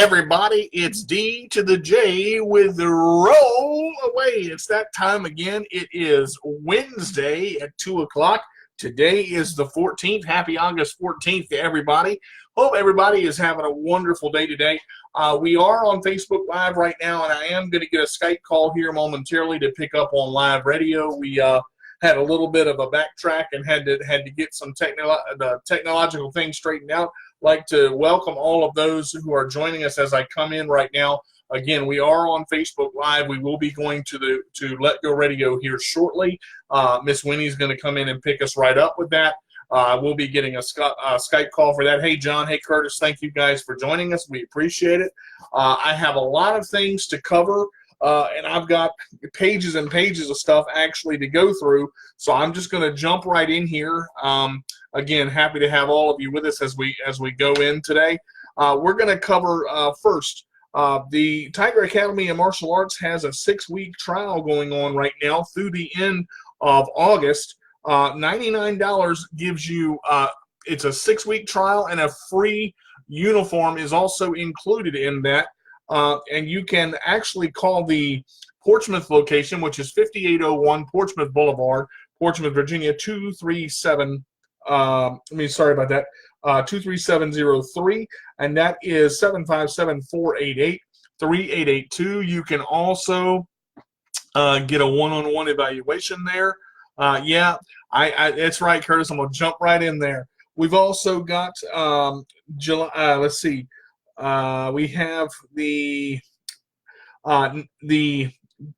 everybody, it's D to the J with the roll away. It's that time again. It is Wednesday at 2 o'clock. Today is the 14th. Happy August 14th to everybody. Hope everybody is having a wonderful day today. We are on Facebook Live right now, and I am going to get a Skype call here momentarily to pick up on live radio. We had a little bit of a backtrack and had to get some technological things straightened out. Like to welcome all of those who are joining us as I come in right now. Again, we are on Facebook Live. We will be going to Let Go Radio here shortly. Miss Winnie's going to come in and pick us right up with that. We'll be getting a Skype call for that. Hey, John. Hey, Curtis. Thank you guys for joining us. We appreciate it. I have a lot of things to cover, and I've got pages and pages of stuff actually to go through. So I'm just going to jump right in here. Again, happy to have all of you with us as we go in today. We're going to cover first. The Tiger Academy of Martial Arts has a 6-week trial going on right now through the end of August. $99 gives you, it's a 6-week trial, and a free uniform is also included in that. And you can actually call the Portsmouth location, which is 5801 Portsmouth Boulevard, Portsmouth, Virginia, 23703, and that is 757-488-3882. You can also get a one-on-one evaluation there. Yeah, that's right, Curtis. I'm going to jump right in there. We've also got July. Let's see. We have the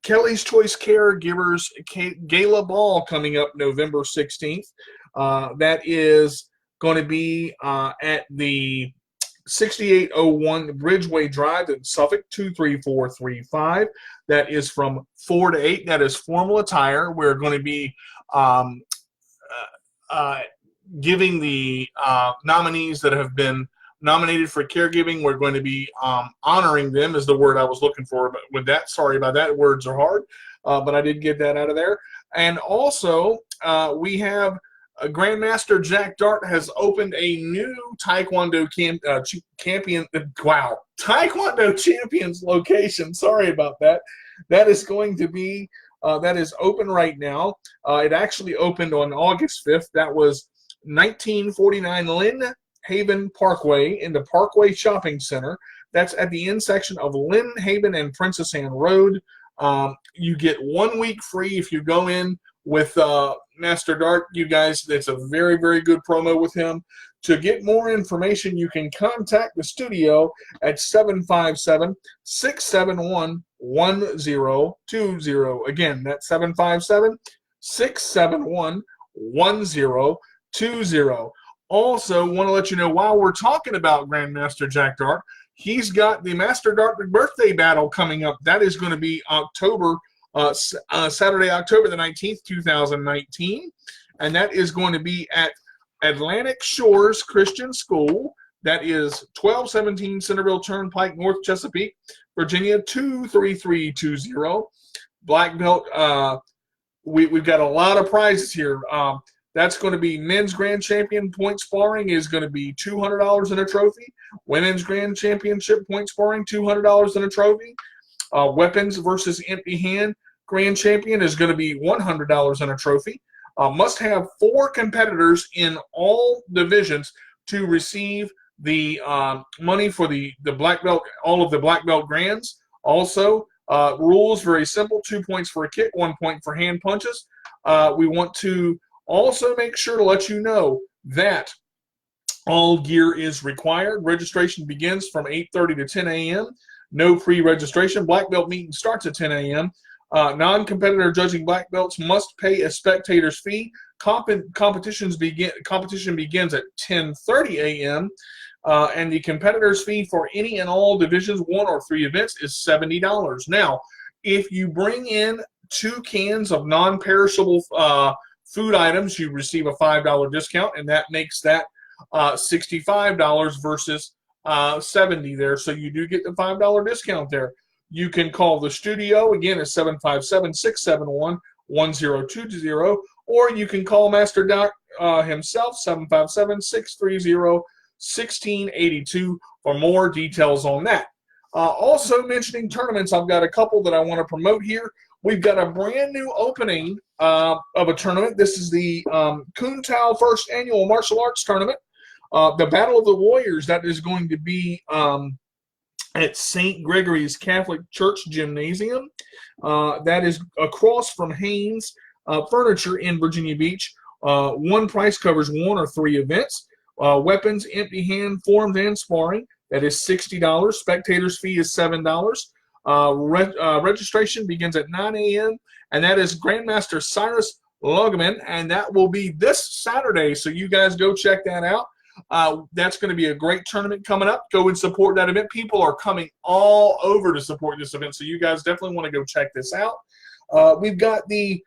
Kelly's Choice Caregivers Gala Ball coming up November 16th. That is going to be at the 6801 Bridgeway Drive in Suffolk, 23435. That is from 4 to 8. That is formal attire. We're going to be giving the nominees that have been nominated for caregiving. We're going to be honoring them is the word I was looking for. But with that, sorry about that. Words are hard, but I did get that out of there. And also, we have Grandmaster Jack Dart has opened a new Taekwondo Taekwondo Champions location. Sorry about that. That is going to be that is open right now. It actually opened on August 5th. That was 1949 Lynn Haven Parkway in the Parkway Shopping Center. That's at the intersection of Lynn Haven and Princess Anne Road. You get 1 week free if you go in with Master Dart. You guys, it's a very, very good promo with him. To get more information, you can contact the studio at 757-671-1020. Again, that's 757-671-1020. Also, want to let you know, while we're talking about Grandmaster Jack Dart, he's got the Master Dart birthday battle coming up. That is going to be Saturday, October the 19th, 2019. And that is going to be at Atlantic Shores Christian School. That is 1217 Centerville Turnpike, North Chesapeake, Virginia, 23320. Black belt. We've got a lot of prizes here. That's going to be men's grand champion point sparring is going to be $200 in a trophy. Women's grand championship point sparring, $200 in a trophy. Weapons versus empty hand grand champion is going to be $100 in a trophy. Must have 4 competitors in all divisions to receive the money for the black belt, all of the black belt grands. Also, rules very simple: 2 points for a kick, 1 point for hand punches. We want to also make sure to let you know that all gear is required. Registration begins from 8:30 to 10 a.m. No pre-registration. Black belt meeting starts at 10 a.m. Non-competitor judging black belts must pay a spectator's fee. Competition begins at 10:30 a.m. And the competitor's fee for any and all divisions 1 or 3 events is $70. Now, if you bring in 2 cans of non-perishable food items, you receive a $5 discount, and that makes that $65 versus $70 there. So you do get the $5 discount there. You can call the studio, again, at 757-671-1020, or you can call Master Doc himself, 757-630-1682 for more details on that. Also mentioning tournaments, I've got a couple that I want to promote here. We've got a brand new opening of a tournament. This is the Kuntao First Annual Martial Arts Tournament. The Battle of the Warriors, that is going to be at St. Gregory's Catholic Church Gymnasium. That is across from Haynes Furniture in Virginia Beach. One price covers 1 or 3 events. Weapons, empty hand, forms, and sparring. That is $60. Spectators' fee is $7. Registration begins at 9 a.m. and that is Grandmaster Cyrus Logman, and that will be this Saturday. So you guys go check that out. That's going to be a great tournament coming up. Go and support that event. People are coming all over to support this event, so you guys definitely want to go check this out. We've got the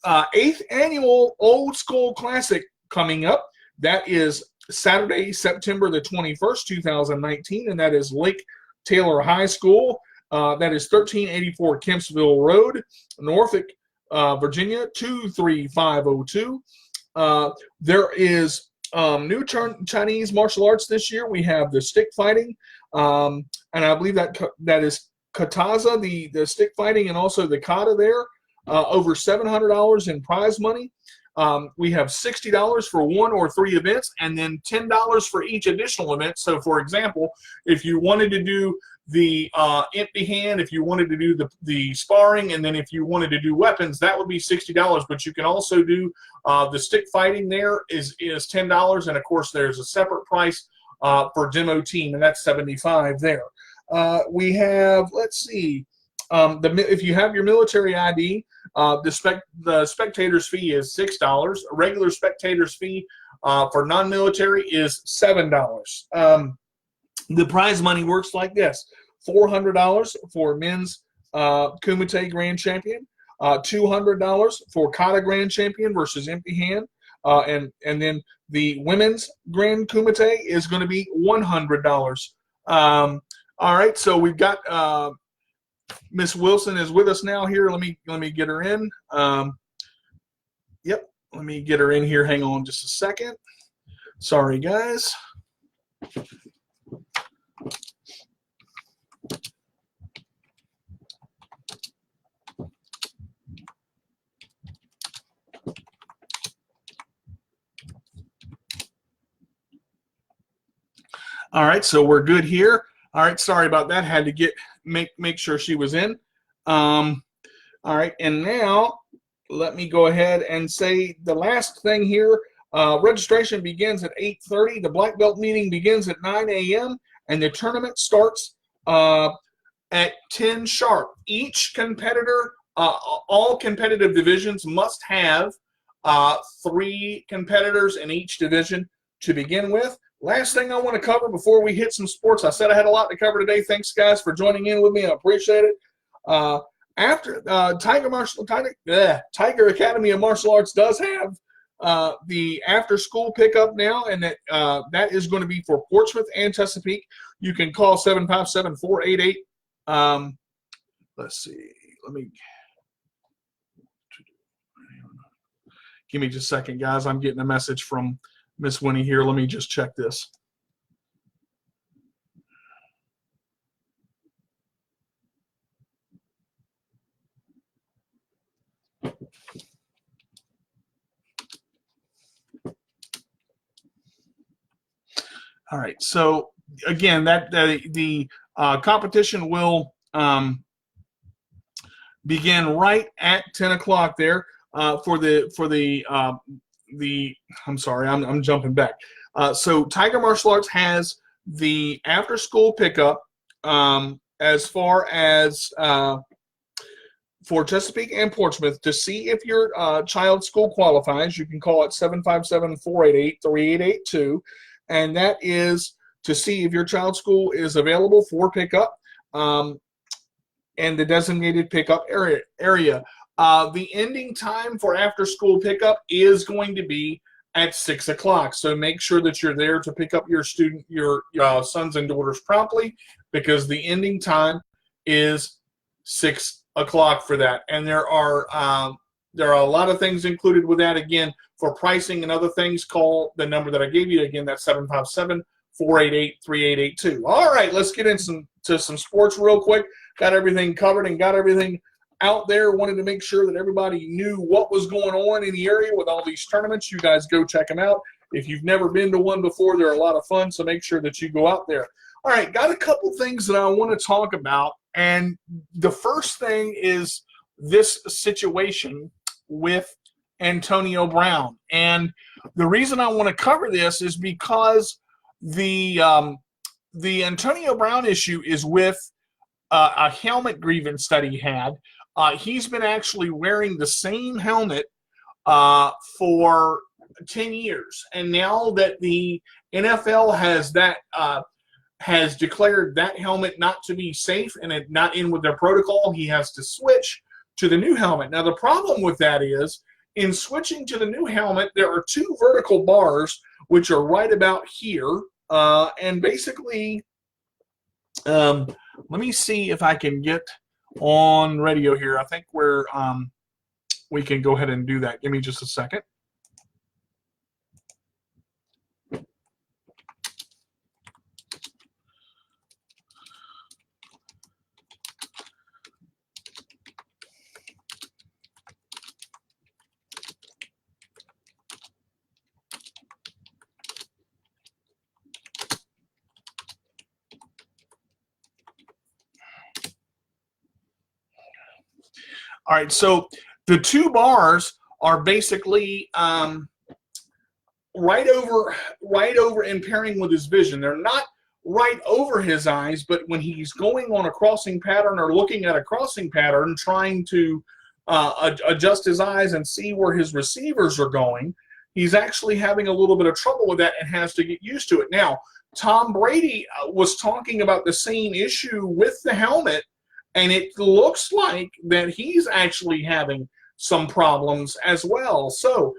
8th Annual Old School Classic coming up. That is Saturday, September the 21st, 2019, and that is Lake Taylor High School. That is 1384 Kempsville Road, Norfolk, Virginia, 23502. There is new Chinese martial arts this year. We have the stick fighting, and I believe that is kataza, the stick fighting, and also the kata there. Over $700 in prize money. We have $60 for 1 or 3 events, and then $10 for each additional event. So, for example, if you wanted to do the empty hand, if you wanted to do the sparring, and then if you wanted to do weapons, that would be $60. But you can also do the stick fighting. There is $10, and of course there's a separate price for demo team, and that's $75 there. We have, let's see, if you have your military ID, the spectator's fee is $6. A regular spectator's fee for non-military is $7. The prize money works like this: $400 for men's Kumite Grand Champion, $200 for Kata Grand Champion versus empty hand, and then the women's Grand Kumite is going to be $100. All right, so we've got Miss Wilson is with us now here. Let me get her in. Yep, let me get her in here. Hang on just a second. Sorry, guys. All right, so we're good here. All right, sorry about that. Had to make sure she was in. All right, and now let me go ahead and say the last thing here. Registration begins at 8:30. The black belt meeting begins at 9 a.m. and the tournament starts at 10 sharp. Each competitor, all competitive divisions must have 3 competitors in each division to begin with. Last thing I want to cover before we hit some sports. I said I had a lot to cover today. Thanks, guys, for joining in with me. I appreciate it. After Tiger Academy of Martial Arts does have the after-school pickup now, and that is going to be for Portsmouth and Chesapeake. You can call 757-488. Let's see. Give me just a second, guys. I'm getting a message from Miss Winnie here. Let me just check this. All right. So again, the competition will begin right at 10 o'clock there for the I'm sorry, I'm jumping back. So Tiger Martial Arts has the after school pickup as far as for Chesapeake and Portsmouth. To see if your child's school qualifies, you can call at 757-488-3882, and that is to see if your child's school is available for pickup and the designated pickup area. The ending time for after-school pickup is going to be at 6 o'clock. So make sure that you're there to pick up your sons and daughters promptly, because the ending time is 6 o'clock for that. And there are a lot of things included with that. Again, for pricing and other things, call the number that I gave you. Again, that's 757-488-3882. All right, let's get into some to some sports real quick. Got everything covered and got everything out there. Wanted to make sure that everybody knew what was going on in the area with all these tournaments. You guys go check them out. If you've never been to one before, they're a lot of fun, so make sure that you go out there. All right, got a couple things that I want to talk about, and the first thing is this situation with Antonio Brown. And the reason I want to cover this is because the Antonio Brown issue is with a helmet grievance that he had. He's been actually wearing the same helmet for 10 years. And now that the NFL has declared that helmet not to be safe and it not in with their protocol, he has to switch to the new helmet. Now, the problem with that is, in switching to the new helmet, there are two vertical bars which are right about here. And basically, let me see if I can get on radio here. I think we can go ahead and do that. Give me just a second. All right, so the two bars are basically right over and pairing with his vision. They're not right over his eyes, but when he's going on a crossing pattern or looking at a crossing pattern, trying to adjust his eyes and see where his receivers are going, he's actually having a little bit of trouble with that and has to get used to it. Now, Tom Brady was talking about the same issue with the helmet, and it looks like that he's actually having some problems as well. So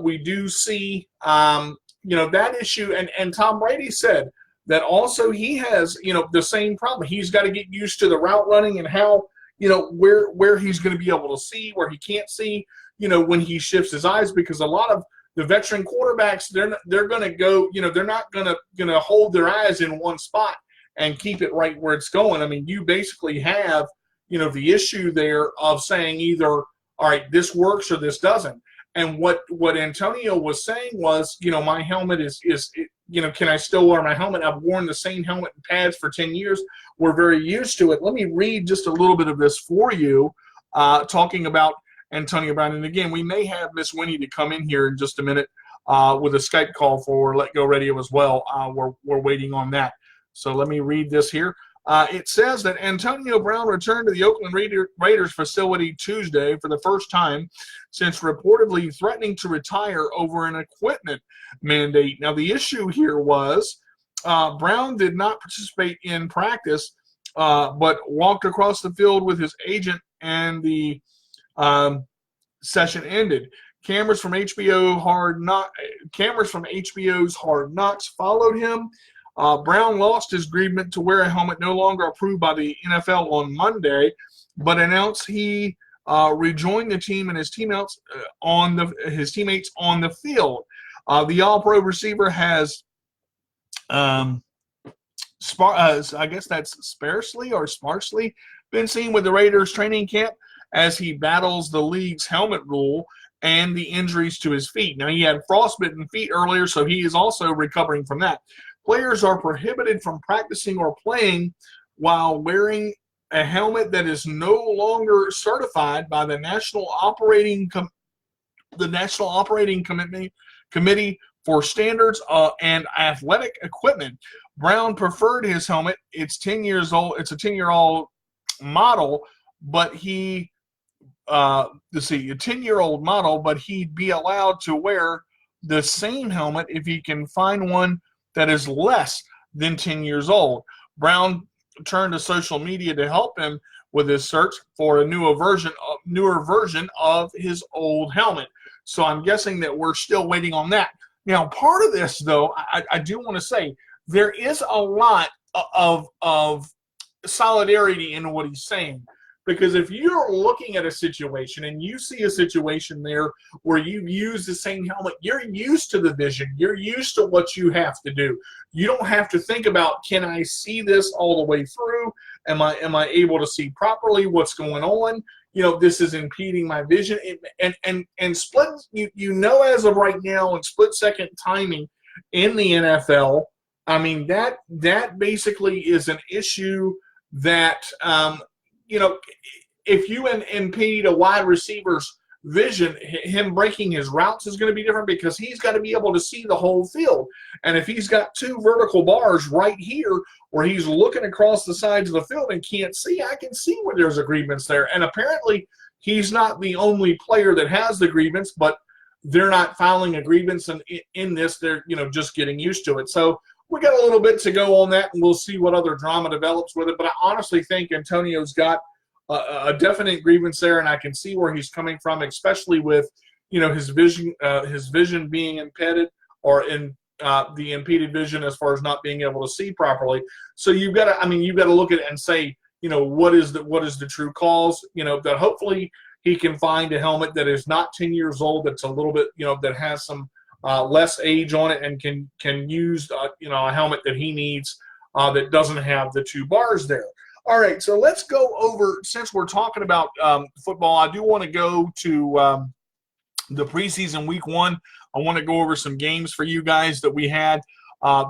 we do see, that issue. And Tom Brady said that also he has, the same problem. He's got to get used to the route running and how, where he's going to be able to see, where he can't see, when he shifts his eyes, because a lot of the veteran quarterbacks, they're going to go, they're not going to hold their eyes in one spot and keep it right where it's going. I mean, you basically have, the issue there of saying either, all right, this works or this doesn't. And what Antonio was saying was, my helmet is can I still wear my helmet? I've worn the same helmet and pads for 10 years. We're very used to it. Let me read just a little bit of this for you, talking about Antonio Brown. And again, we may have Miss Winnie to come in here in just a minute with a Skype call for Let Go Radio as well. We're waiting on that. So let me read this here. It says that Antonio Brown returned to the Oakland Raiders facility Tuesday for the first time since reportedly threatening to retire over an equipment mandate. Now, the issue here was Brown did not participate in practice, but walked across the field with his agent, and the session ended. Cameras from HBO's Hard Knocks followed him. Brown lost his agreement to wear a helmet no longer approved by the NFL on Monday, but announced he rejoined the team and his teammates on the field. The All-Pro receiver has, I guess that's sparsely been seen with the Raiders training camp as he battles the league's helmet rule and the injuries to his feet. Now, he had frostbitten feet earlier, so he is also recovering from that. Players are prohibited from practicing or playing while wearing a helmet that is no longer certified by the National Operating Committee for Standards and Athletic Equipment. Brown preferred his helmet. It's 10 years old. It's a 10-year-old model, but a 10-year-old model, but he'd be allowed to wear the same helmet if he can find one that is less than 10 years old. Brown turned to social media to help him with his search for a newer version of his old helmet. So I'm guessing that we're still waiting on that. Now, part of this, though, I do want to say there is a lot of solidarity in what he's saying, Because if you're looking at a situation and you see a situation there where you use the same helmet, you're used to the vision. You're used to what you have to do. You don't have to think about, can I see this all the way through? Am I able to see properly what's going on? This is impeding my vision. And split, as of right now, in split-second timing in the NFL, I mean, that basically is an issue that, if you impede a wide receiver's vision, him breaking his routes is going to be different because he's got to be able to see the whole field. And if he's got two vertical bars right here where he's looking across the sides of the field and can't see, I can see where there's a grievance there. And apparently he's not the only player that has the grievance, but they're not filing a grievance in this. They're, just getting used to it. So we got a little bit to go on that, and we'll see what other drama develops with it. But I honestly think Antonio's got a definite grievance there, and I can see where he's coming from, especially with, his vision being impeded, or in the impeded vision as far as not being able to see properly. So you've got to look at it and say, what is the true cause? That hopefully he can find a helmet that is not 10 years old, that's a little bit, that has some less age on it, and can use a helmet that he needs that doesn't have the two bars there. All right, so let's go over, since we're talking about football, I do want to go to the preseason week 1. I want to go over some games for you guys that we had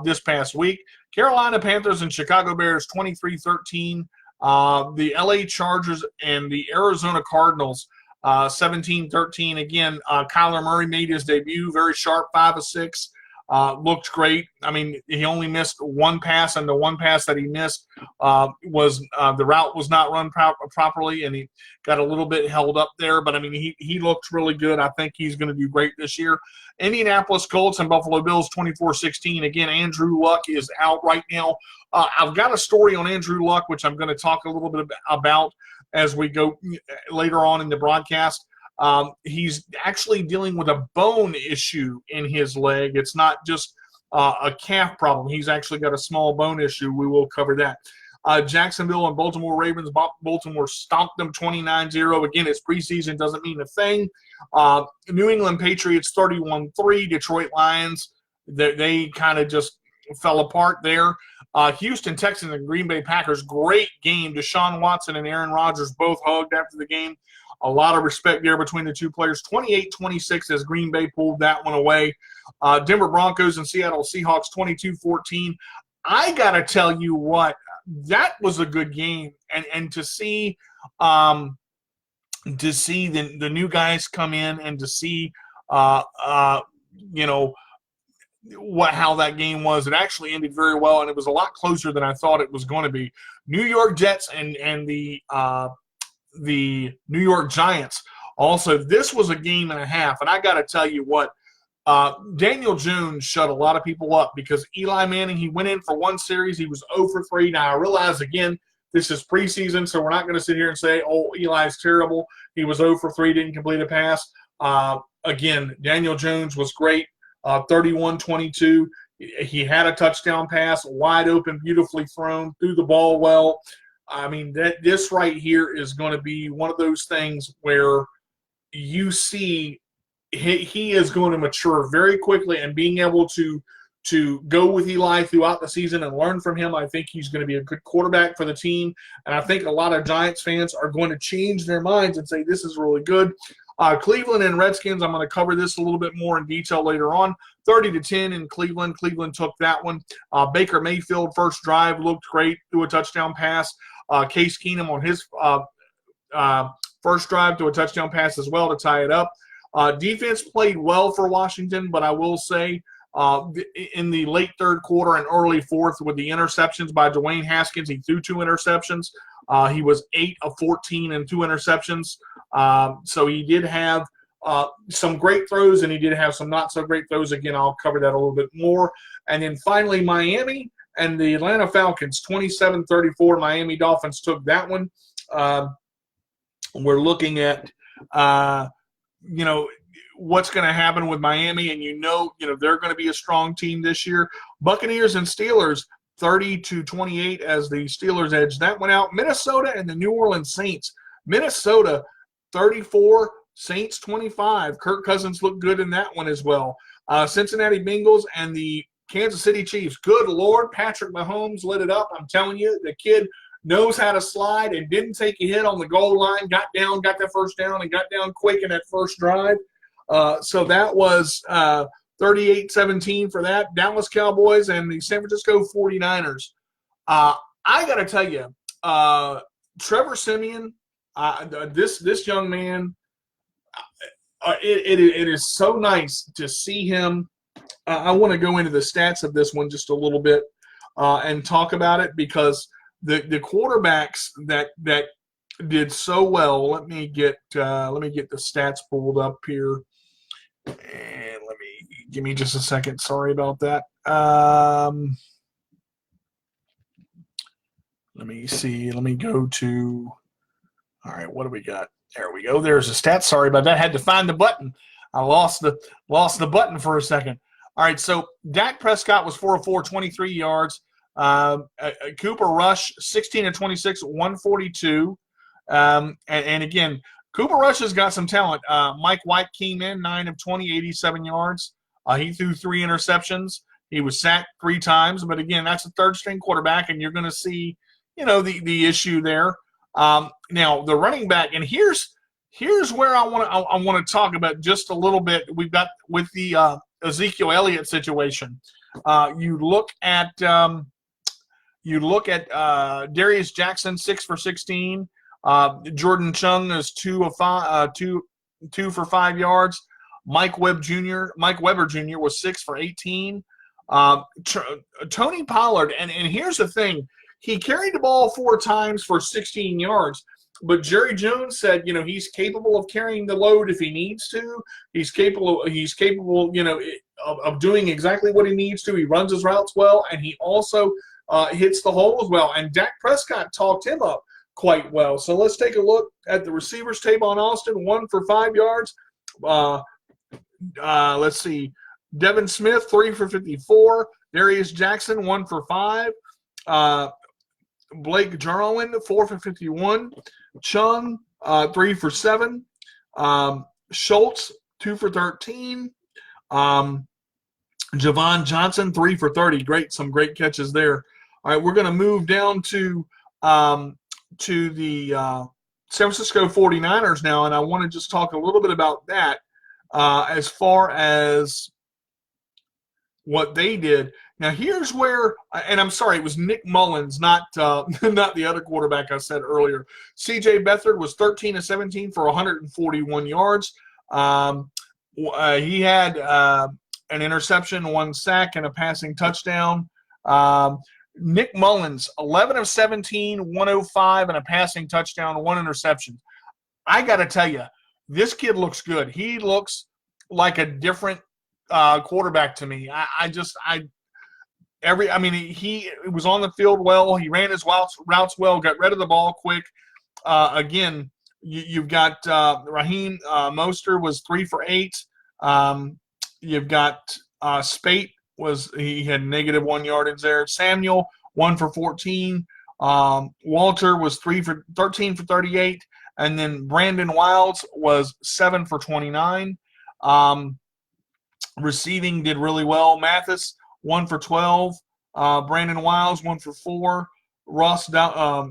this past week. Carolina Panthers and Chicago Bears 23-13. The LA Chargers and the Arizona Cardinals 17-13. Again, Kyler Murray made his debut, very sharp, 5 of 6. Looked great. I mean, he only missed one pass, and the one pass that he missed was the route was not run properly, and he got a little bit held up there. But, I mean, he looked really good. I think he's going to do great this year. Indianapolis Colts and Buffalo Bills 24-16. Again, Andrew Luck is out right now. I've got a story on Andrew Luck, which I'm going to talk a little bit about as we go later on in the broadcast. He's actually dealing with a bone issue in his leg. It's not just a calf problem. He's actually got a small bone issue. We will cover that. Jacksonville and Baltimore Ravens. Baltimore stomped them 29-0. Again, it's preseason, doesn't mean a thing. New England Patriots 31-3. Detroit Lions, they kind of just fell apart there. Houston Texans and Green Bay Packers, great game. Deshaun Watson and Aaron Rodgers both hugged after the game. A lot of respect there between the two players. 28-26 as Green Bay pulled that one away. Denver Broncos and Seattle Seahawks 22-14. I got to tell you what, that was a good game. And to see the new guys come in and to see how that game was. It actually ended very well, and it was a lot closer than I thought it was going to be. New York Jets and the New York Giants. Also, this was a game and a half, and I got to tell you what, Daniel Jones shut a lot of people up because Eli Manning, he went in for one series, he was 0 for 3. Now, I realize, again, this is preseason, so we're not going to sit here and say, oh, Eli's terrible. He was 0 for 3, didn't complete a pass. Again, Daniel Jones was great, 31-22. He had a touchdown pass, wide open, beautifully thrown, threw the ball well. I mean, this right here is going to be one of those things where you see he is going to mature very quickly, and being able to go with Eli throughout the season and learn from him, I think he's going to be a good quarterback for the team. And I think a lot of Giants fans are going to change their minds and say this is really good. Cleveland and Redskins, I'm going to cover this a little bit more in detail later on. 30-10 in Cleveland. Cleveland took that one. Baker Mayfield, first drive, looked great, threw a touchdown pass. Case Keenum on his first drive to a touchdown pass as well to tie it up. Defense played well for Washington, but I will say in the late third quarter and early fourth with the interceptions by Dwayne Haskins, he threw 2 interceptions. He was 8 of 14 and 2 interceptions. So he did have some great throws, and he did have some not so great throws. Again, I'll cover that a little bit more. And then finally, Miami and the Atlanta Falcons, 27-34. Miami Dolphins took that one. We're looking at, what's going to happen with Miami, and they're going to be a strong team this year. Buccaneers and Steelers, 30-28 as the Steelers edged that one out. Minnesota and the New Orleans Saints, Minnesota 34, Saints 25. Kirk Cousins looked good in that one as well. Cincinnati Bengals and the Kansas City Chiefs. Good Lord, Patrick Mahomes lit it up. I'm telling you, the kid knows how to slide and didn't take a hit on the goal line, got down, got that first down, and got down quick in that first drive. So that was 38-17 for that. Dallas Cowboys and the San Francisco 49ers. I got to tell you, Trevor Siemian, this young man, it is so nice to see him. I want to go into the stats of this one just a little bit and talk about it, because the quarterbacks that did so well. Let me get the stats pulled up here, and give me just a second. Sorry about that. Let me see. Let me go to. All right, what do we got? There we go. There's the stats. Sorry about that. I had to find the button. I lost the button for a second. All right, so Dak Prescott was 4 of 4, 23 yards. Cooper Rush, 16 of 26, 142. And again, Cooper Rush has got some talent. Mike White came in 9 of 20, 87 yards. He threw 3 interceptions. He was sacked 3 times. But again, that's a third-string quarterback, and you're going to see, the issue there. Now the running back, and here's where I want to talk about just a little bit. We've got with the Ezekiel Elliott situation. You look at Darius Jackson, 6 for 16. Jordan Chung is 2 for 5 yards. Mike Weber Jr. was 6 for 18. Tony Pollard, and here's the thing. He carried the ball 4 times for 16 yards, but Jerry Jones said, he's capable of carrying the load if he needs to. He's capable, of doing exactly what he needs to. He runs his routes well, and he also hits the hole as well. And Dak Prescott talked him up quite well. So let's take a look at the receivers table on Austin. 1 for 5 yards. Let's see. Devin Smith, 3 for 54. Darius Jackson, 1 for 5. Blake Jarwin, 4 for 51. Chung, 3 for 7. Schultz, 2 for 13. Javon Johnson, 3 for 30. Some great catches there. All right, we're going to move down to the San Francisco 49ers now, and I want to just talk a little bit about that as far as what they did. Now, here's where, and I'm sorry, it was Nick Mullins, not the other quarterback I said earlier. C.J. Beathard was 13 of 17 for 141 yards. He had an interception, 1 sack, and a passing touchdown. Nick Mullins, 11 of 17, 105, and a passing touchdown, 1 interception. I got to tell you, this kid looks good. He looks like a different quarterback to me. He was on the field well. He ran his routes well, got rid of the ball quick. Again, you've got Raheem Mostert was 3 for 8. You've got Spate he had -1 yardage there. Samuel, 1 for 14. Walter was 13 for 38. And then Brandon Wilds was 7 for 29. Receiving did really well. Mathis, 1 for 12. Brandon Wiles, 1 for 4. Ross, I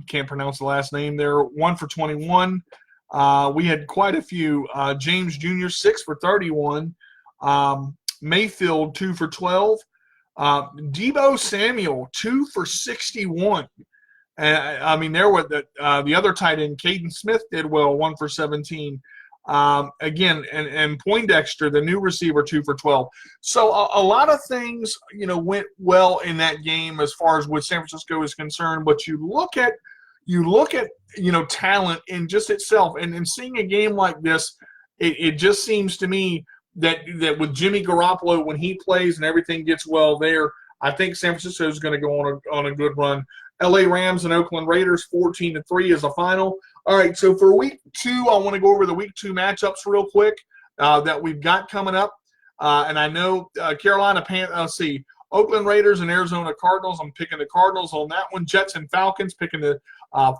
can't pronounce the last name there, 1 for 21. We had quite a few. James Jr., 6 for 31. Mayfield, 2 for 12. Deebo Samuel, 2 for 61. And there were the other tight end, Caden Smith, did well, 1 for 17. Again, and Poindexter, the new receiver, 2 for 12. So a lot of things, went well in that game as far as what San Francisco is concerned. But you look at talent in just itself, and seeing a game like this, it just seems to me that with Jimmy Garoppolo, when he plays and everything gets well there, I think San Francisco is going to go on a good run. LA Rams and Oakland Raiders, 14-3 is the final. All right, so for week 2, I want to go over the week 2 matchups real quick that we've got coming up. And I know Carolina Panthers. Let's see. Oakland Raiders and Arizona Cardinals, I'm picking the Cardinals on that one. Jets and Falcons, picking the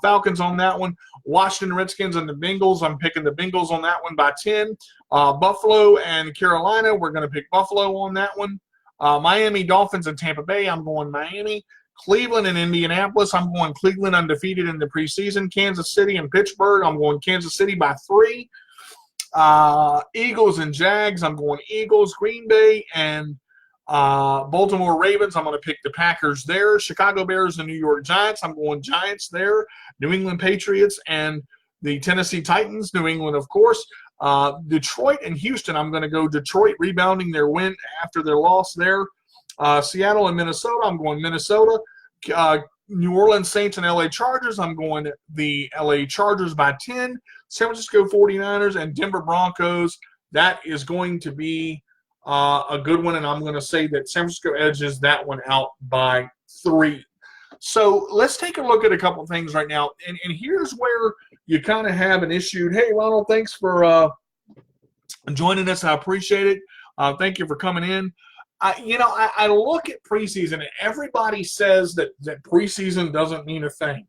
Falcons on that one. Washington Redskins and the Bengals, I'm picking the Bengals on that one by 10. Buffalo and Carolina, we're going to pick Buffalo on that one. Miami Dolphins and Tampa Bay, I'm going Miami. Cleveland and Indianapolis, I'm going Cleveland undefeated in the preseason. Kansas City and Pittsburgh, I'm going Kansas City by 3. Eagles and Jags, I'm going Eagles. Green Bay and Baltimore Ravens, I'm going to pick the Packers there. Chicago Bears and New York Giants, I'm going Giants there. New England Patriots and the Tennessee Titans, New England, of course. Detroit and Houston, I'm going to go Detroit, rebounding their win after their loss there. Seattle and Minnesota, I'm going Minnesota. New Orleans Saints and LA Chargers, I'm going the LA Chargers by 10. San Francisco 49ers and Denver Broncos, that is going to be a good one, and I'm going to say that San Francisco edges that one out by 3. So let's take a look at a couple things right now, and here's where you kind of have an issue. Hey, Ronald, thanks for joining us. I appreciate it. Thank you for coming in. I look at preseason, and everybody says that preseason doesn't mean a thing.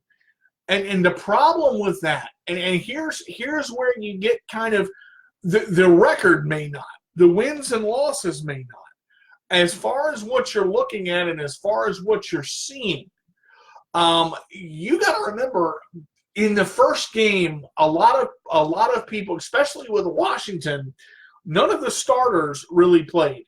And the problem with that, and here's where you get kind of the record may not. The wins and losses may not. As far as what you're looking at and as far as what you're seeing, you got to remember in the first game, a lot of people, especially with Washington, none of the starters really played.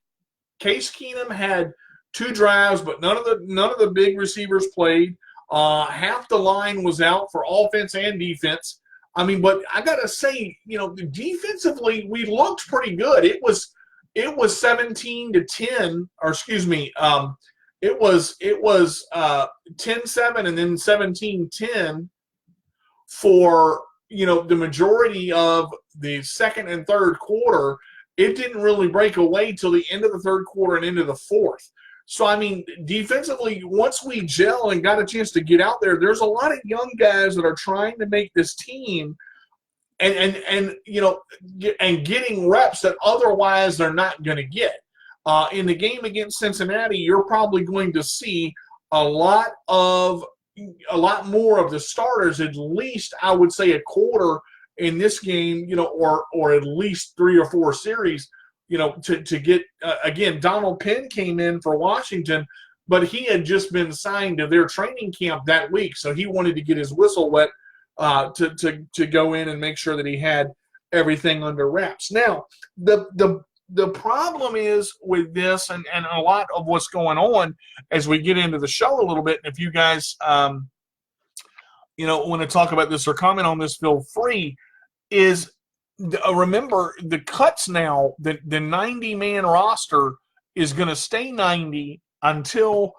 Case Keenum had 2 drives, but none of the big receivers played. Half the line was out for offense and defense. I mean, but I gotta say, defensively we looked pretty good. It was 17-10, or excuse me, it was 10-7 and then 17-10 for the majority of the second and third quarter. It didn't really break away till the end of the third quarter and into the fourth. So, I mean, defensively, once we gel and got a chance to get out there, there's a lot of young guys that are trying to make this team and getting reps that otherwise they're not going to get. In the game against Cincinnati, you're probably going to see a lot more of the starters, at least I would say a quarter in this game, or at least 3 or 4 series, to get, again, Donald Penn came in for Washington, but he had just been signed to their training camp that week, so he wanted to get his whistle wet to go in and make sure that he had everything under wraps. Now, the problem is with this and a lot of what's going on as we get into the show a little bit, and if you guys want to talk about this or comment on this, feel free, is remember the cuts now, the 90-man roster is going to stay 90 until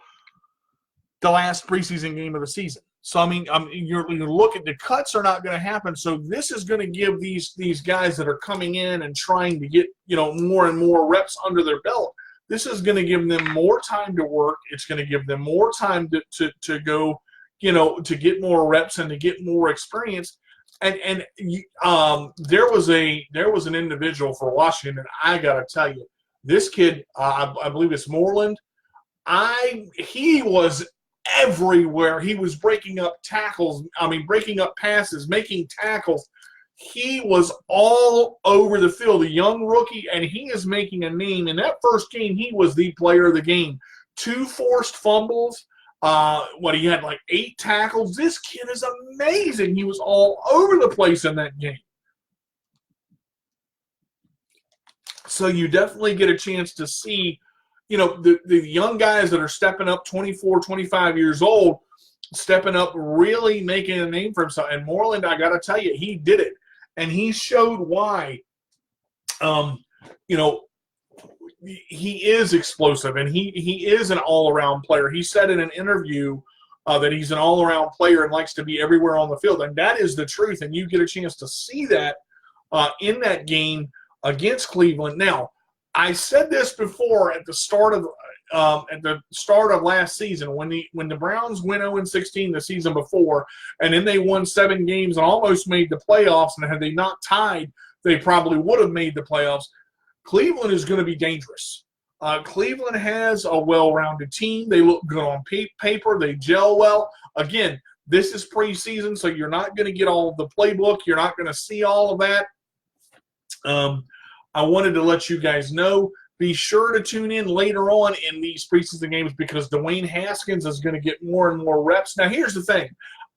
the last preseason game of the season. So, I mean, you look at the cuts are not going to happen. So this is going to give these guys that are coming in and trying to get, more and more reps under their belt, this is going to give them more time to work. It's going to give them more time to go, to get more reps and to get more experience. And there was an individual for Washington. I got to tell you, this kid, I believe it's Moreland. He was everywhere. He was breaking up tackles. Breaking up passes, making tackles. He was all over the field, a young rookie, and he is making a name. In that first game, he was the player of the game. 2 forced fumbles. He had like 8 tackles. This kid is amazing. He was all over the place in that game. So you definitely get a chance to see, the young guys that are stepping up, 24, 25 years old, stepping up, really making a name for himself. And Moreland, I got to tell you, he did it. And he showed why, he is explosive, and he is an all-around player. He said in an interview that he's an all-around player and likes to be everywhere on the field, and that is the truth, and you get a chance to see that in that game against Cleveland. Now, I said this before at the start of last season when the Browns went 0-16 the season before, and then they won 7 games and almost made the playoffs, and had they not tied, they probably would have made the playoffs. Cleveland is going to be dangerous. Cleveland has a well-rounded team. They look good on paper. They gel well. Again, this is preseason, so you're not going to get all of the playbook. You're not going to see all of that. I wanted to let you guys know. Be sure to tune in later on in these preseason games because Dwayne Haskins is going to get more and more reps. Now, here's the thing.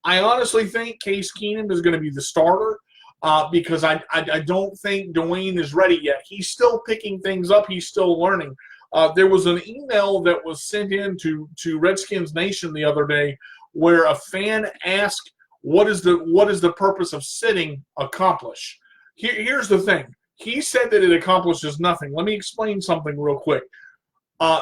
I honestly think Case Keenum is going to be the starter because I don't think Dwayne is ready yet. He's still picking things up. He's still learning. There was an email that was sent in to Redskins Nation the other day where a fan asked, what is the purpose of sitting accomplish? Here's the thing. He said that it accomplishes nothing. Let me explain something real quick.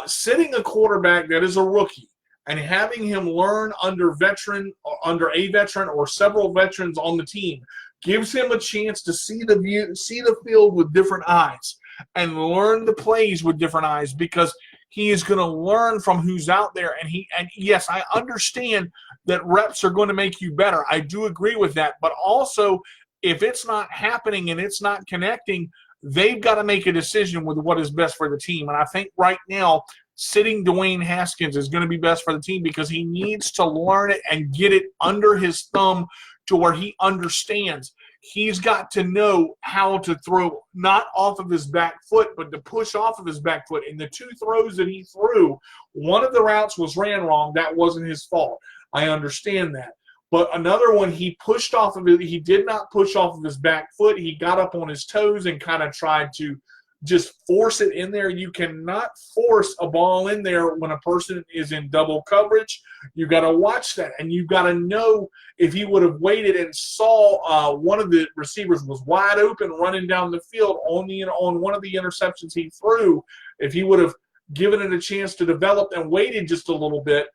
Sitting a quarterback that is a rookie and having him learn under a veteran or several veterans on the team gives him a chance to see the field with different eyes and learn the plays with different eyes because he is going to learn from who's out there. And yes, I understand that reps are going to make you better. I do agree with that. But also, if it's not happening and it's not connecting, they've got to make a decision with what is best for the team. And I think right now, sitting Dwayne Haskins is going to be best for the team because he needs to learn it and get it under his thumb to where he understands. He's got to know how to throw not off of his back foot, but to push off of his back foot. In the two throws that he threw, one of the routes was ran wrong. That wasn't his fault. I understand that. But another one, he pushed off of it. He did not push off of his back foot. He got up on his toes and kind of tried to just force it in there. You cannot force a ball in there when a person is in double coverage. You got to watch that, and you got to know if he would have waited and saw one of the receivers was wide open running down the field on one of the interceptions he threw. If he would have given it a chance to develop and waited just a little bit,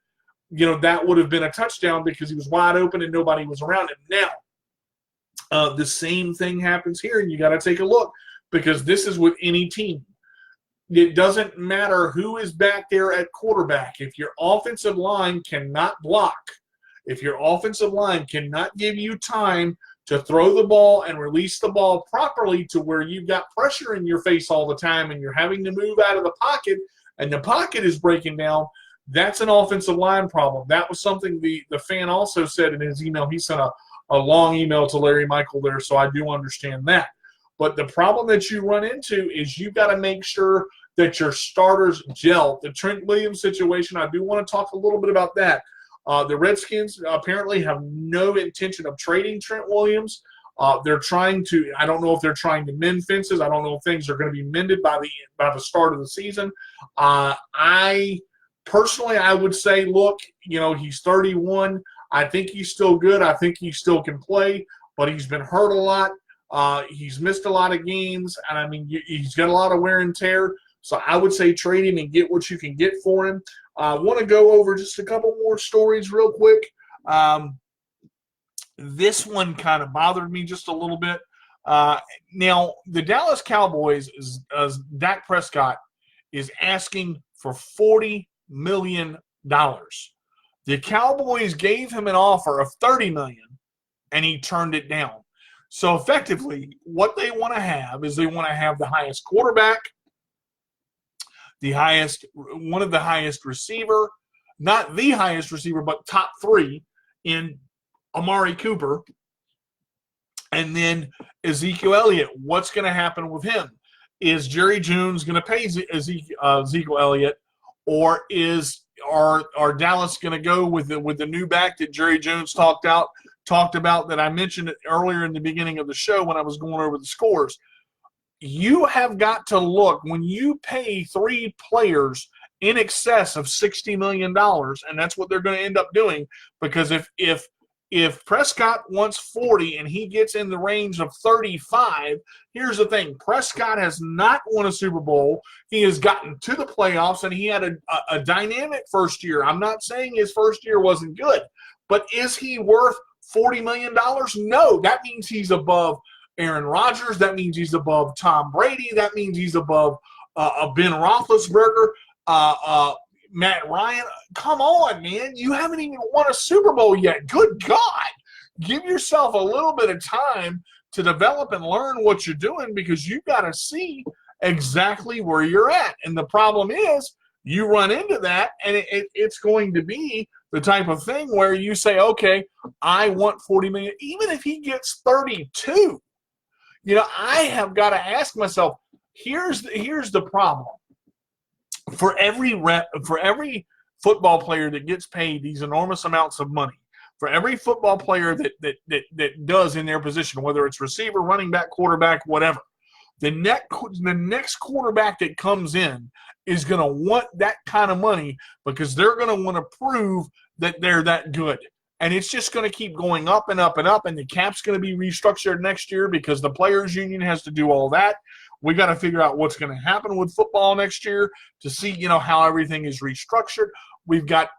that would have been a touchdown because he was wide open and nobody was around him. Now, the same thing happens here, and you got to take a look because this is with any team. It doesn't matter who is back there at quarterback. If your offensive line cannot block, if your offensive line cannot give you time to throw the ball and release the ball properly to where you've got pressure in your face all the time and you're having to move out of the pocket and the pocket is breaking down, that's an offensive line problem. That was something the fan also said in his email. He sent a long email to Larry Michael there, so I do understand that. But the problem that you run into is you've got to make sure that your starters gel. The Trent Williams situation, I do want to talk a little bit about that. The Redskins apparently have no intention of trading Trent Williams. They're trying to – I don't know if they're trying to mend fences. I don't know if things are going to be mended by the start of the season. Personally, I would say, look, he's 31. I think he's still good. I think he still can play, but he's been hurt a lot. He's missed a lot of games, and I mean, he's got a lot of wear and tear. So I would say trade him and get what you can get for him. I want to go over just a couple more stories real quick. This one kind of bothered me just a little bit. Now, the Dallas Cowboys, Dak Prescott, is asking for $40 million. The Cowboys gave him an offer of $30 million, and he turned it down. So effectively, what they want to have is they want to have the highest quarterback, one of the highest receiver, not the highest receiver, but top three in Amari Cooper, and then Ezekiel Elliott. What's going to happen with him? Is Jerry Jones going to pay Ezekiel Elliott, or are Dallas going to go with the new back that Jerry Jones talked about that I mentioned it earlier in the beginning of the show when I was going over the scores? You have got to look when you pay three players in excess of $60 million, and that's what they're going to end up doing, because if Prescott wants 40 and he gets in the range of 35, here's the thing. Prescott has not won a Super Bowl. He has gotten to the playoffs, and he had a dynamic first year. I'm not saying his first year wasn't good, but is he worth $40 million? No. That means he's above Aaron Rodgers. That means he's above Tom Brady. That means he's above Ben Roethlisberger, Matt Ryan. Come on, man. You haven't even won a Super Bowl yet. Good God. Give yourself a little bit of time to develop and learn what you're doing, because you've got to see exactly where you're at. And the problem is you run into that, and it's going to be the type of thing where you say, okay, I want 40 million, even if he gets 32. I have got to ask myself, here's the problem. For every football player that gets paid these enormous amounts of money, for every football player that does in their position, whether it's receiver, running back, quarterback, whatever, the next quarterback that comes in is going to want that kind of money because they're going to want to prove that they're that good. And it's just going to keep going up and up and up, and the cap's going to be restructured next year because the players' union has to do all that. We got to figure out what's going to happen with football next year to see, how everything is restructured. We've got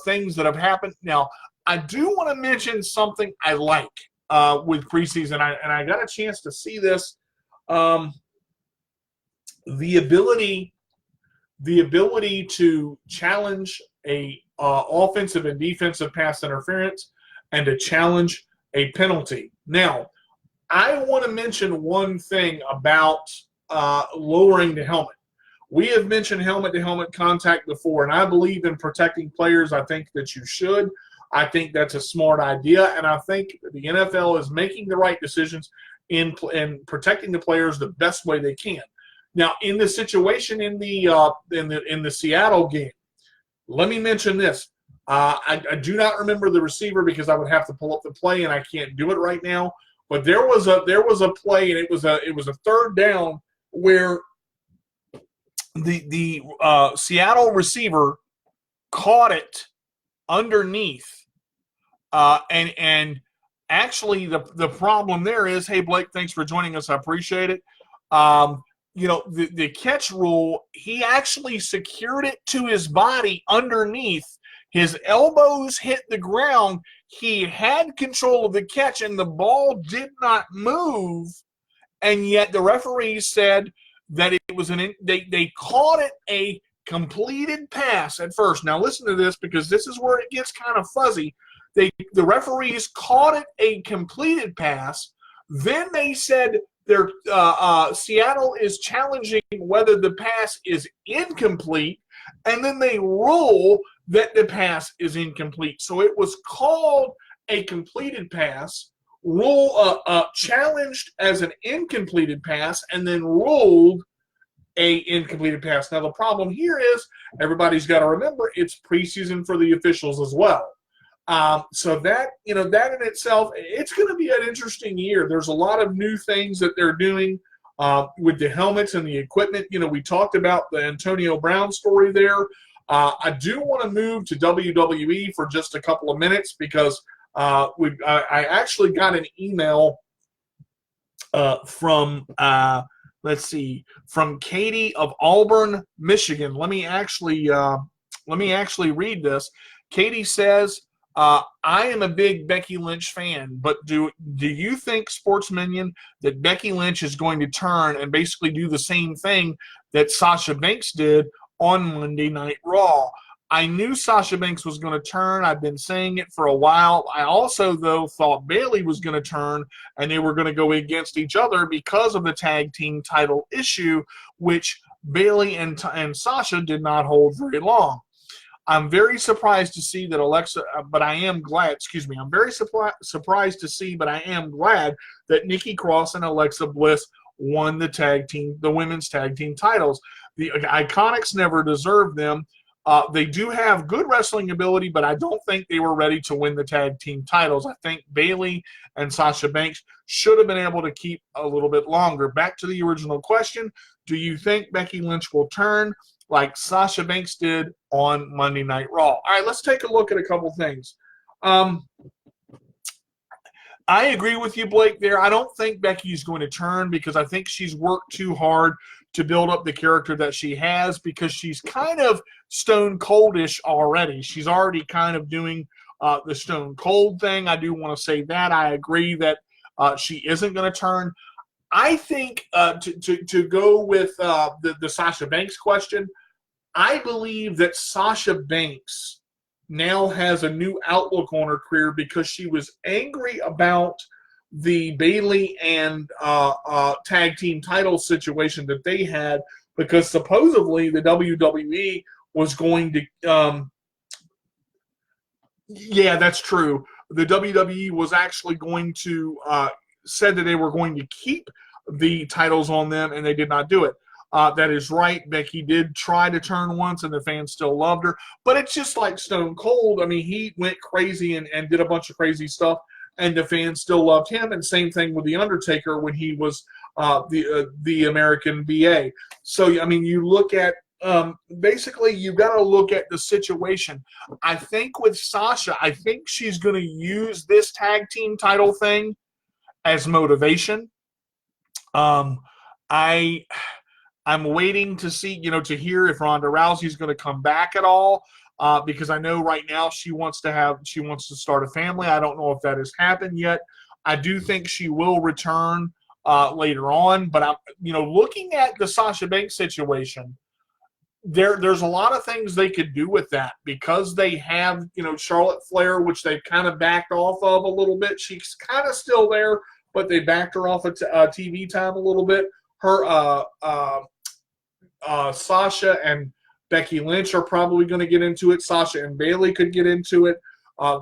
things that have happened. Now, I do want to mention something I like with preseason, and I got a chance to see this. The ability to challenge a offensive and defensive pass interference and to challenge a penalty. Now, I want to mention one thing about lowering the helmet. We have mentioned helmet-to-helmet contact before, and I believe in protecting players. I think that you should. I think that's a smart idea, and I think the NFL is making the right decisions in protecting the players the best way they can. Now, in the situation in the Seattle game, let me mention this. I do not remember the receiver because I would have to pull up the play, and I can't do it right now. But there was a play, and it was a third down where the Seattle receiver caught it underneath, and actually the problem there is, hey Blake, thanks for joining us, I appreciate it. The catch rule, he actually secured it to his body underneath. His elbows hit the ground. He had control of the catch, and the ball did not move. And yet the referees said that it was they called it a completed pass at first. Now listen to this, because this is where it gets kind of fuzzy. The referees called it a completed pass. Then they said Seattle is challenging whether the pass is incomplete, and then they rule that the pass is incomplete. So it was called a completed pass, challenged as an incompleted pass, and then ruled a incompleted pass. Now the problem here is everybody's got to remember it's preseason for the officials as well. So that in itself, it's going to be an interesting year. There's a lot of new things that they're doing with the helmets and the equipment. We talked about the Antonio Brown story there. I do want to move to WWE for just a couple of minutes because I actually got an email from Katie of Auburn, Michigan. Let me actually read this. Katie says, I am a big Becky Lynch fan, but do you think, Sports Minion, that Becky Lynch is going to turn and basically do the same thing that Sasha Banks did on Monday Night Raw? I knew Sasha Banks was going to turn. I've been saying it for a while. I also, though, thought Bayley was going to turn and they were going to go against each other because of the tag team title issue, which Bayley and Sasha did not hold very long. I'm very surprised to see that I'm very surprised to see, but I am glad that Nikki Cross and Alexa Bliss won the women's tag team titles. The Iconics never deserved them. They do have good wrestling ability, but I don't think they were ready to win the tag team titles. I think Bayley and Sasha Banks should have been able to keep a little bit longer. Back to the original question, do you think Becky Lynch will turn like Sasha Banks did on Monday Night Raw? All right, let's take a look at a couple things. I agree with you, Blake, there. I don't think Becky's going to turn because I think she's worked too hard to build up the character that she has, because she's kind of Stone Coldish already. She's already kind of doing the Stone Cold thing. I do want to say that. I agree that she isn't going to turn. I think to go with the Sasha Banks question, I believe that Sasha Banks now has a new outlook on her career because she was angry about the Bailey and tag team title situation that they had, because supposedly the WWE was going to yeah, that's true. The WWE was actually going to said that they were going to keep the titles on them, and they did not do it. That is right. Becky did try to turn once, and the fans still loved her. But it's just like Stone Cold. I mean, he went crazy and did a bunch of crazy stuff, and the fans still loved him. And same thing with The Undertaker when he was the American BA. So, I mean, you look at basically, you got to look at the situation. I think with Sasha, I think she's going to use this tag team title thing as motivation. I'm waiting to see, to hear if Ronda Rousey's going to come back at all, because I know right now she wants to start a family. I don't know if that has happened yet. I do think she will return later on, but I'm, looking at the Sasha Banks situation, there's a lot of things they could do with that, because they have, Charlotte Flair, which they've kind of backed off of a little bit. She's kind of still there, but they backed her off of TV time a little bit. Her Sasha and Becky Lynch are probably going to get into it. Sasha and Bailey could get into it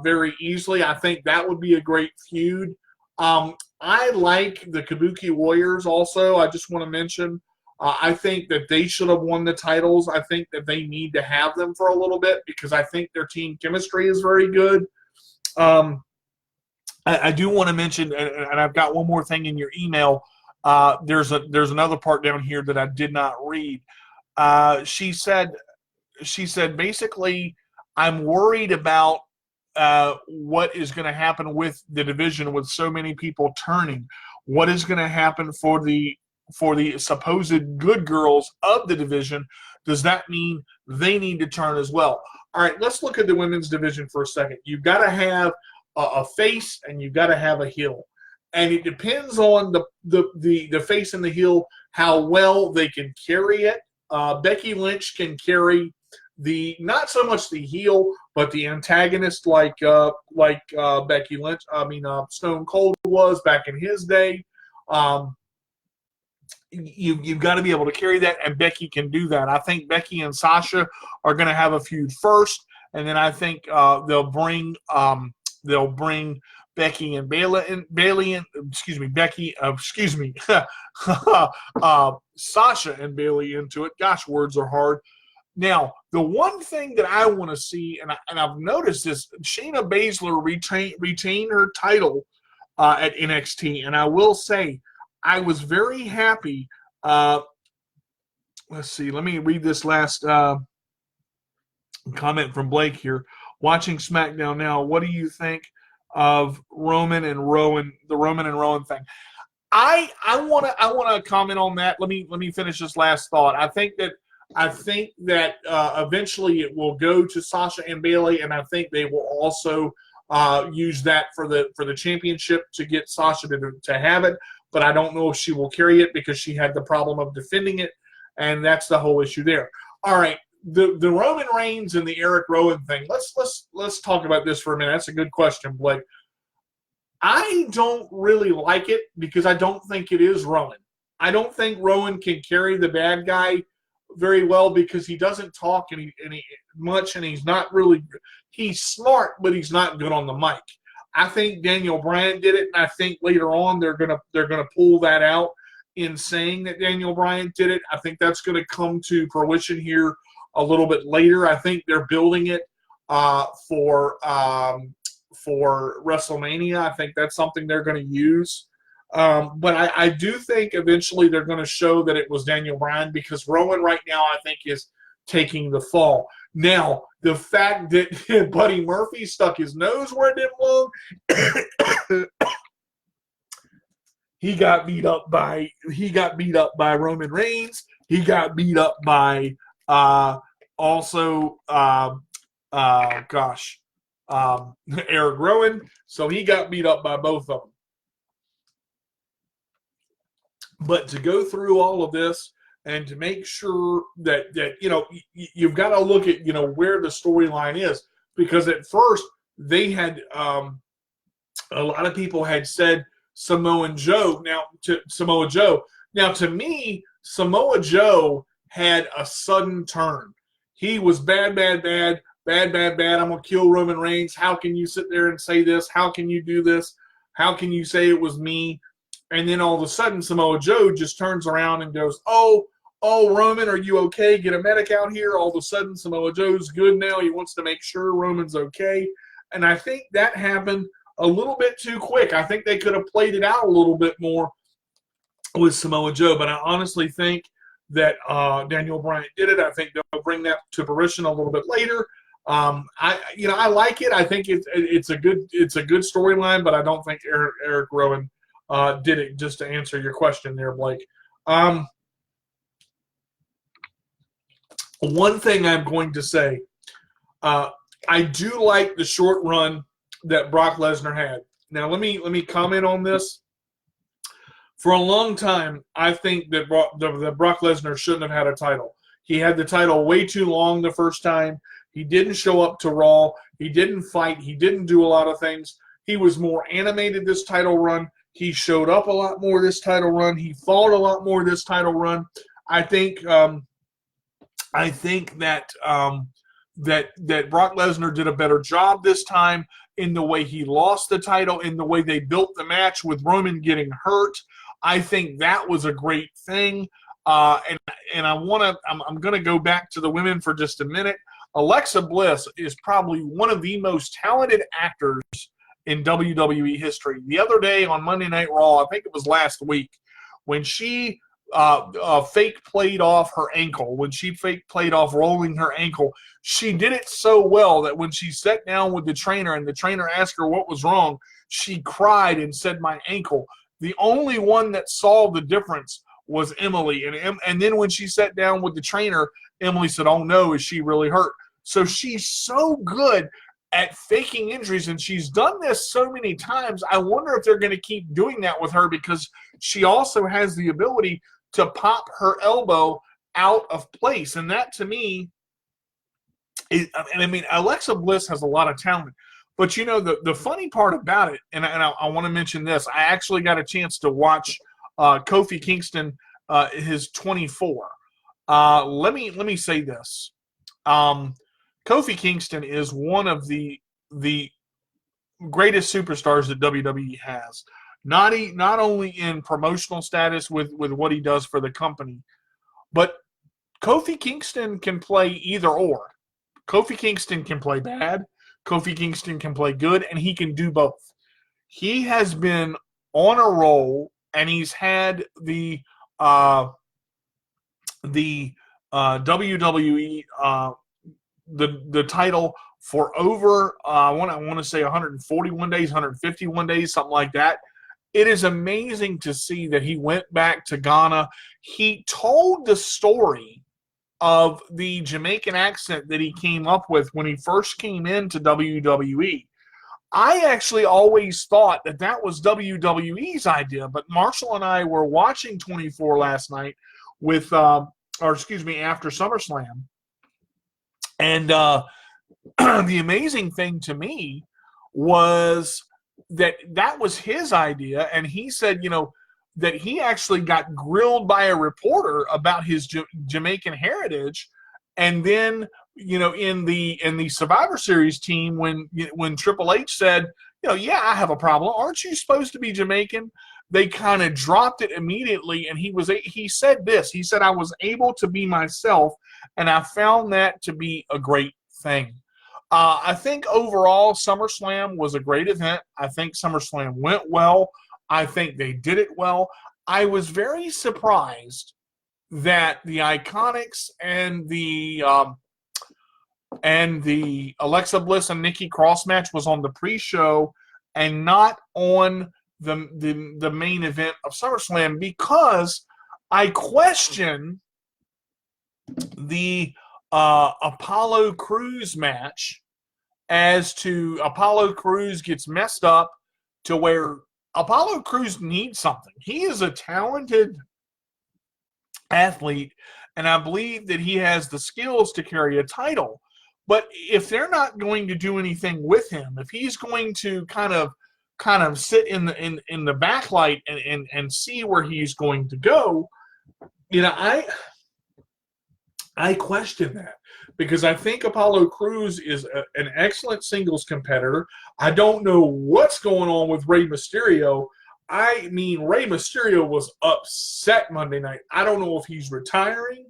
very easily. I think that would be a great feud. I like the Kabuki Warriors also. I just want to mention, I think that they should have won the titles. I think that they need to have them for a little bit, because I think their team chemistry is very good. I do want to mention, and I've got one more thing in your email. There's another part down here that I did not read. She said basically, I'm worried about what is going to happen with the division with so many people turning. What is going to happen for the supposed good girls of the division? Does that mean they need to turn as well? All right, let's look at the women's division for a second. You've got to have a face and you've got to have a heel. And it depends on the face and the heel, how well they can carry it. Becky Lynch can carry not so much the heel, but the antagonist like Becky Lynch. Stone Cold was back in his day. You've got to be able to carry that, and Becky can do that. I think Becky and Sasha are going to have a feud first, and then I think they'll bring Becky and Sasha and Bailey into it. Gosh, words are hard. Now, the one thing that I want to see, and I've noticed this, Shayna Baszler retained her title at NXT, and I will say I was very happy. Let's see. Let me read this last comment from Blake here. Watching SmackDown now, what do you think of Roman and Rowan, the Roman and Rowan thing? I want to comment on that. Let me finish this last thought. I think that eventually it will go to Sasha and Bailey, and I think they will also use that for the championship to get Sasha to have it. But I don't know if she will carry it, because she had the problem of defending it, and that's the whole issue there. All right, the Roman Reigns and the Eric Rowan thing. Let's talk about this for a minute. That's a good question, Blake. I don't really like it, because I don't think it is Rowan. I don't think Rowan can carry the bad guy very well, because he doesn't talk much, and he's not really. He's smart, but he's not good on the mic. I think Daniel Bryan did it, and I think later on they're gonna pull that out in saying that Daniel Bryan did it. I think that's going to come to fruition here a little bit later. I think they're building it for WrestleMania. I think that's something they're going to use. But I do think eventually they're going to show that it was Daniel Bryan, because Rowan right now I think is taking the fall. Now, the fact that Buddy Murphy stuck his nose where it didn't belong, he got beat up by Roman Reigns. He got beat up by Eric Rowan. So he got beat up by both of them. But to go through all of this and to make sure that you've got to look at where the storyline is, because at first they had a lot of people had said Samoa Joe. Now, to me, Samoa Joe had a sudden turn. He was bad, bad, bad, bad, bad, bad. I'm going to kill Roman Reigns. How can you sit there and say this? How can you do this? How can you say it was me? And then all of a sudden, Samoa Joe just turns around and goes, oh, Roman, are you okay? Get a medic out here. All of a sudden, Samoa Joe's good now. He wants to make sure Roman's okay. And I think that happened a little bit too quick. I think they could have played it out a little bit more with Samoa Joe. But I honestly think that Daniel Bryan did it. I think they'll bring that to fruition a little bit later. I like it. I think it's a good storyline, but I don't think Eric Rowan did it. Just to answer your question there, Blake. One thing I'm going to say, I do like the short run that Brock Lesnar had. Now let me comment on this. For a long time, I think that Brock Lesnar shouldn't have had a title. He had the title way too long the first time. He didn't show up to Raw. He didn't fight. He didn't do a lot of things. He was more animated this title run. He showed up a lot more this title run. He fought a lot more this title run. I think that Brock Lesnar did a better job this time in the way he lost the title, in the way they built the match with Roman getting hurt. I think that was a great thing. And I'm going to go back to the women for just a minute. Alexa Bliss is probably one of the most talented actors in WWE history. The other day on Monday Night Raw, I think it was last week, when she fake played off her ankle, when she fake played off rolling her ankle, she did it so well that when she sat down with the trainer and the trainer asked her what was wrong, she cried and said, "My ankle." The only one that saw the difference was Emily. And then when she sat down with the trainer, Emily said, "Oh no, is she really hurt?" So she's so good at faking injuries, and she's done this so many times. I wonder if they're going to keep doing that with her, because she also has the ability to pop her elbow out of place. And that, to me, Alexa Bliss has a lot of talent. But, the funny part about it, and I want to mention this, I actually got a chance to watch Kofi Kingston, his 24. Let me say this. Kofi Kingston is one of the greatest superstars that WWE has. Not only in promotional status with what he does for the company, but Kofi Kingston can play either or. Kofi Kingston can play bad. Kofi Kingston can play good, and he can do both. He has been on a roll, and he's had the WWE the title for over I want to say 141 days, 151 days, something like that. It is amazing to see that he went back to Ghana. He told the story of the Jamaican accent that he came up with when he first came into WWE. I actually always thought that was WWE's idea, but Marshall and I were watching 24 last night after SummerSlam. And the amazing thing to me was that was his idea, and he said, that he actually got grilled by a reporter about his Jamaican heritage, and then in the Survivor Series team, when Triple H said, yeah, I have a problem. Aren't you supposed to be Jamaican? They kind of dropped it immediately, and he said this. He said, I was able to be myself, and I found that to be a great thing. I think overall SummerSlam was a great event. I think SummerSlam went well. I think they did it well. I was very surprised that the Iconics and the Alexa Bliss and Nikki Cross match was on the pre-show and not on the main event of SummerSlam, because I question the Apollo Crews match as to Apollo Crews gets messed up to where Apollo Crews needs something. He is a talented athlete, and I believe that he has the skills to carry a title. But if they're not going to do anything with him, if he's going to kind of kind of sit in the backlight and see where he's going to go, I question that, because I think Apollo Crews is an excellent singles competitor. I don't know what's going on with Rey Mysterio. I mean, Rey Mysterio was upset Monday night. I don't know if he's retiring.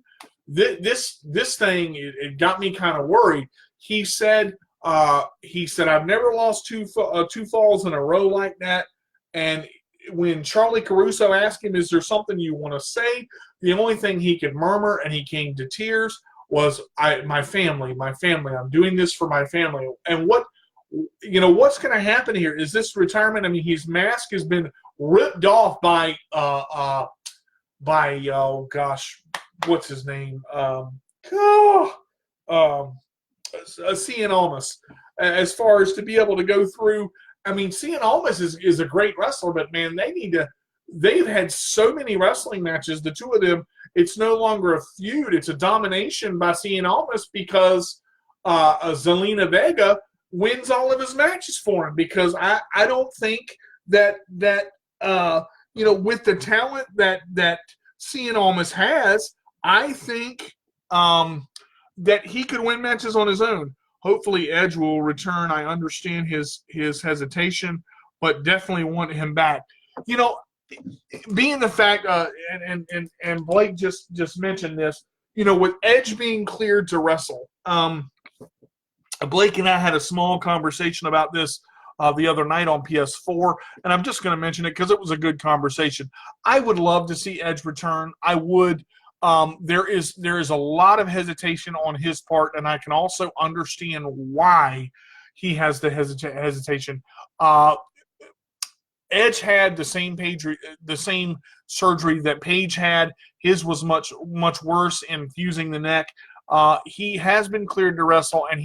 This thing, it got me kind of worried. He said I've never lost two falls in a row like that. And when Charlie Caruso asked him, "Is there something you want to say?" the only thing he could murmur, and he came to tears, was my family. I'm doing this for my family. And what's going to happen here? Is this retirement? I mean, his mask has been ripped off by oh gosh, what's his name? Cien Almas. As far as to be able to go through, I mean, Cien Almas is a great wrestler, but man, they've had so many wrestling matches, the two of them. It's no longer a feud. It's a domination by Cien Almas, because Zelina Vega wins all of his matches for him, because I don't think that with the talent that Cien Almas has, I think that he could win matches on his own. Hopefully Edge will return. I understand his hesitation, but definitely want him back. Being the fact, and Blake just mentioned this, with Edge being cleared to wrestle, Blake and I had a small conversation about this the other night on PS4, and I'm just going to mention it because it was a good conversation. I would love to see Edge return. I would. There is a lot of hesitation on his part, and I can also understand why he has the hesitation. Edge had the same surgery that Paige had. His was much worse in fusing the neck. He has been cleared to wrestle, and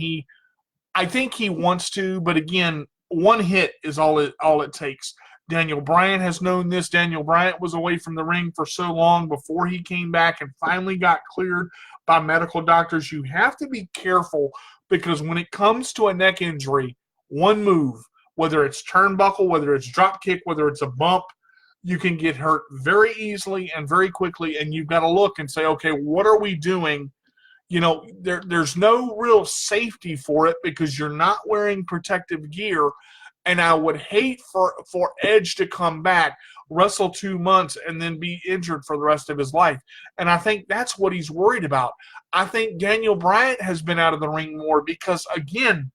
I think he wants to, but again, one hit is all it takes. Daniel Bryan has known this. Daniel Bryan was away from the ring for so long before he came back and finally got cleared by medical doctors. You have to be careful, because when it comes to a neck injury, one move, whether it's turnbuckle, whether it's drop kick, whether it's a bump, you can get hurt very easily and very quickly, and you've got to look and say, okay, what are we doing? There's no real safety for it, because you're not wearing protective gear. And I would hate for Edge to come back, wrestle 2 months, and then be injured for the rest of his life. And I think that's what he's worried about. I think Daniel Bryan has been out of the ring more because, again,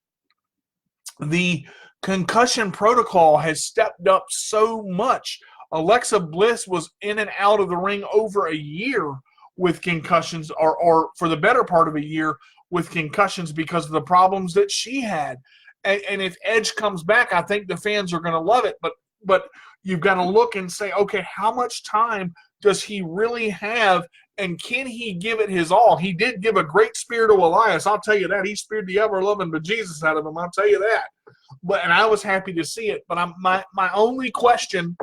the concussion protocol has stepped up so much. Alexa Bliss was in and out of the ring over a year with concussions, or for the better part of a year with concussions, because of the problems that she had. And if Edge comes back, I think the fans are going to love it. But you've got to look and say, okay, how much time does he really have, and can he give it his all? He did give a great spear to Elias. I'll tell you that. He speared the ever-loving bejesus out of him. I'll tell you that. And I was happy to see it. But my only question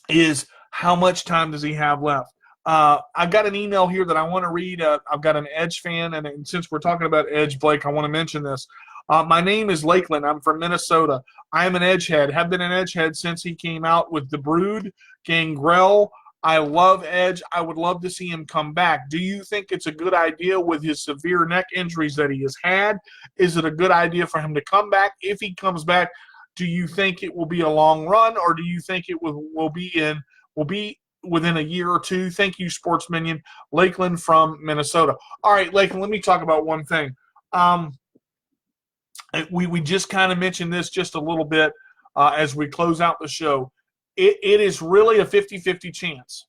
is, how much time does he have left? I got an email here that I want to read. I've got an Edge fan, and since we're talking about Edge, Blake, I want to mention this. My name is Lakeland. I'm from Minnesota. I am an Edgehead. Have been an Edgehead since he came out with The Brood, Gangrel. I love Edge. I would love to see him come back. Do you think it's a good idea with his severe neck injuries that he has had? Is it a good idea for him to come back? If he comes back, do you think it will be a long run, or do you think it will be within a year or two? Thank you, Sports Minion. Lakeland from Minnesota. All right, Lakeland, let me talk about one thing. We just kind of mentioned this just a little bit as we close out the show. It is really a 50-50 chance.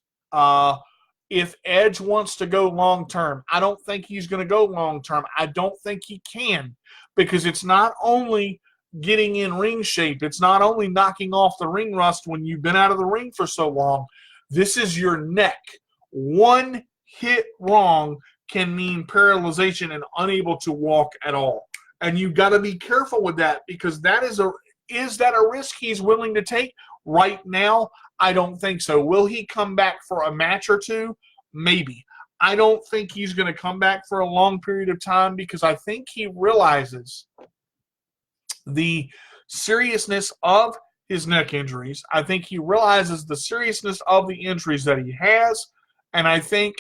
If Edge wants to go long-term, I don't think he's going to go long-term. I don't think he can, because it's not only getting in ring shape. It's not only knocking off the ring rust when you've been out of the ring for so long. This is your neck. One hit wrong can mean paralyzation and unable to walk at all. And you've got to be careful with that, because is that a risk he's willing to take? Right now, I don't think so. Will he come back for a match or two? Maybe. I don't think he's going to come back for a long period of time, because I think he realizes the seriousness of his neck injuries. I think he realizes the seriousness of the injuries that he has, and I think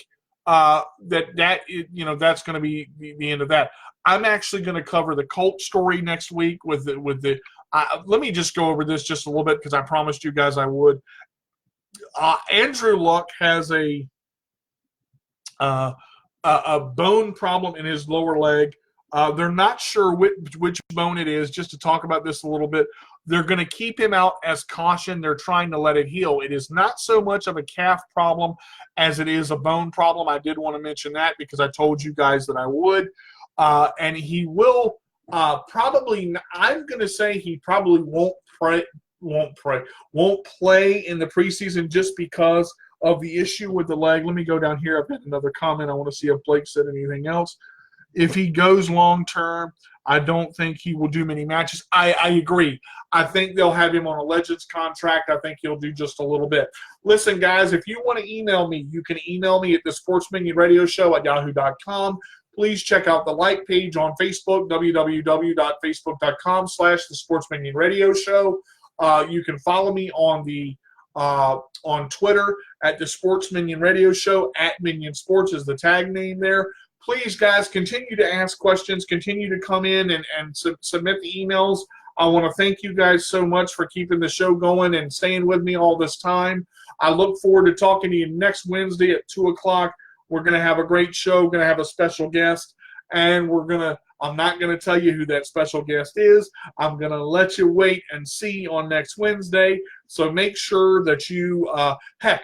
that's going to be the end of that. I'm actually going to cover the Colt story next week with the. Let me just go over this just a little bit because I promised you guys I would. Andrew Luck has a bone problem in his lower leg. They're not sure which bone it is. Just to talk about this a little bit, they're going to keep him out as caution. They're trying to let it heal. It is not so much of a calf problem as it is a bone problem. I did want to mention that because I told you guys that I would. And he will probably, I'm going to say he probably won't play in the preseason just because of the issue with the leg. Let me go down here. I've got another comment. I want to see if Blake said anything else. If he goes long-term, I don't think he will do many matches. I agree. I think they'll have him on a Legends contract. I think he'll do just a little bit. Listen, guys, if you want to email me, you can email me at thesportsminionradioshow@yahoo.com. Please check out the like page on Facebook, www.facebook.com/thesportsminionradioshow. You can follow me on Twitter at the Sports Minion Radio Show. @Minion Sports is the tag name there. Please, guys, continue to ask questions. Continue to come in and submit the emails. I want to thank you guys so much for keeping the show going and staying with me all this time. I look forward to talking to you next Wednesday at 2 o'clock. We're going to have a great show. We're going to have a special guest. And I'm not going to tell you who that special guest is. I'm going to let you wait and see on next Wednesday. So make sure that you,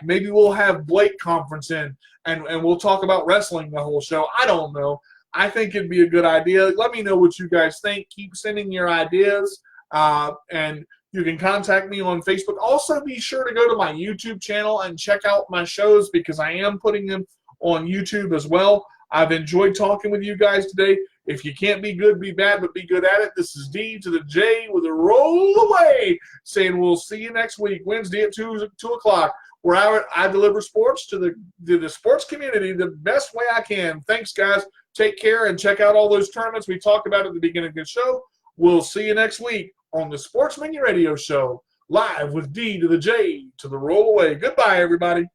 maybe we'll have Blake conference in and we'll talk about wrestling the whole show. I don't know. I think it'd be a good idea. Let me know what you guys think. Keep sending your ideas. And you can contact me on Facebook. Also, be sure to go to my YouTube channel and check out my shows because I am putting them on YouTube as well. I've enjoyed talking with you guys today. If you can't be good, be bad, but be good at it. This is D to the J with a roll away, saying we'll see you next week, Wednesday at 2 o'clock, where I deliver sports to the sports community the best way I can. Thanks, guys. Take care and check out all those tournaments we talked about at the beginning of the show. We'll see you next week on the Sports Minion Radio Show, live with D to the J to the roll away. Goodbye, everybody.